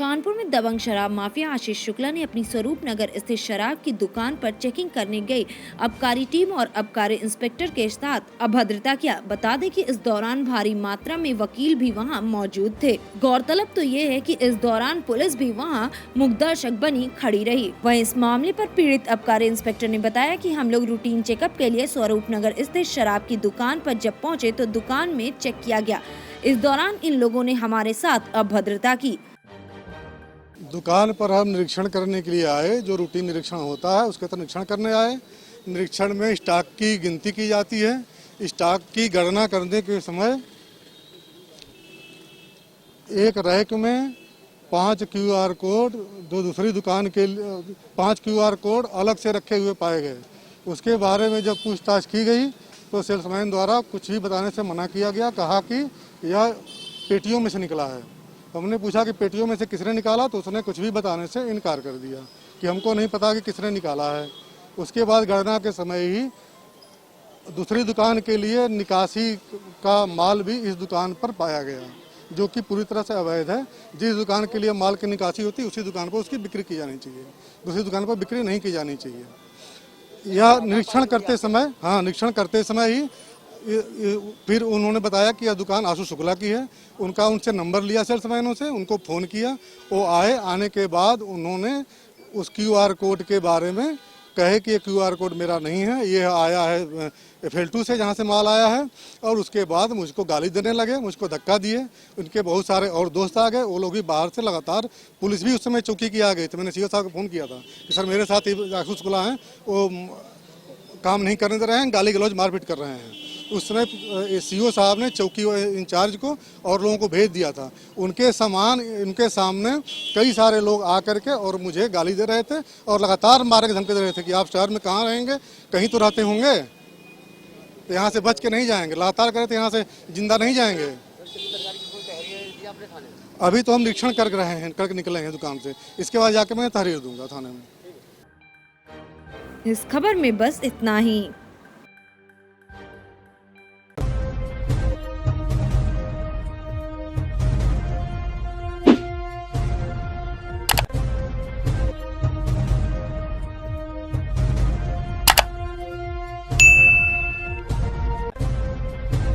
कानपुर में दबंग शराब माफिया आशीष शुक्ला ने अपनी स्वरूप नगर स्थित शराब की दुकान पर चेकिंग करने गई आबकारी टीम और आबकारी इंस्पेक्टर के साथ अभद्रता किया। बता दें कि इस दौरान भारी मात्रा में वकील भी वहां मौजूद थे। गौरतलब तो ये है कि इस दौरान पुलिस भी वहां मुकदर्शक बनी खड़ी रही। वहीं इस मामले पर पीड़ित आबकारी इंस्पेक्टर ने बताया कि हम लोग रूटीन चेकअप के लिए स्वरूप नगर स्थित शराब की दुकान पर जब पहुँचे तो दुकान में चेक किया गया। इस दौरान इन लोगों ने हमारे साथ अभद्रता की। दुकान पर हम निरीक्षण करने के लिए आए, जो रूटीन निरीक्षण होता है उसके तहत निरीक्षण करने आए। निरीक्षण में स्टॉक की गिनती की जाती है। स्टॉक की गणना करने के समय एक रैक में 5 QR कोड, जो दूसरी दुकान के 5 QR कोड अलग से रखे हुए पाए गए। उसके बारे में जब पूछताछ की गई तो सेल्समैन द्वारा कुछ भी बताने से मना किया गया। कहा कि यह पेटियों में से निकला है। हमने पूछा कि पेटियों में से किसने निकाला, तो उसने कुछ भी बताने से इनकार कर दिया कि हमको नहीं पता कि किसने निकाला है। उसके बाद गणना के समय ही दूसरी दुकान के लिए निकासी का माल भी इस दुकान पर पाया गया, जो कि पूरी तरह से अवैध है। जिस दुकान के लिए माल की निकासी होती है उसी दुकान पर उसकी बिक्री की जानी चाहिए, दूसरी दुकान पर बिक्री नहीं की जानी चाहिए। यह निरीक्षण करते समय ही फिर उन्होंने बताया कि यह दुकान आशु शुक्ला की है। उनसे नंबर लिया सेल्समैनों से, उनको फ़ोन किया। वो आए। आने के बाद उन्होंने उस QR कोड के बारे में कहे कि ये QR कोड मेरा नहीं है, ये आया है FL2 से, जहाँ से माल आया है। और उसके बाद मुझको गाली देने लगे, मुझको धक्का दिए। उनके बहुत सारे और दोस्त आ गए, वो लोग भी बाहर से लगातार। पुलिस भी उस समय चौकी की आ गई थी। मैंने CO साहब को फ़ोन किया था कि सर मेरे साथ आशु शुक्ला हैं, वो काम नहीं करने दे रहे हैं, गाली गलौज मारपीट कर रहे हैं। उस समय CO साहब ने चौकी इंचार्ज को और लोगों को भेज दिया था। उनके सामने कई सारे लोग आकर के और मुझे गाली दे रहे थे और लगातार मारे के धमकी दे रहे थे कि आप शहर में कहाँ रहेंगे, कहीं तो रहते होंगे, तो यहाँ से बच के नहीं जाएंगे। लगातार करे तो यहाँ से जिंदा नहीं जाएंगे। अभी तो हम निरीक्षण कर रहे हैं, करके निकले हैं दुकान से। इसके बाद जाके मैं तहरीर दूंगा थाने में। इस खबर में बस इतना ही।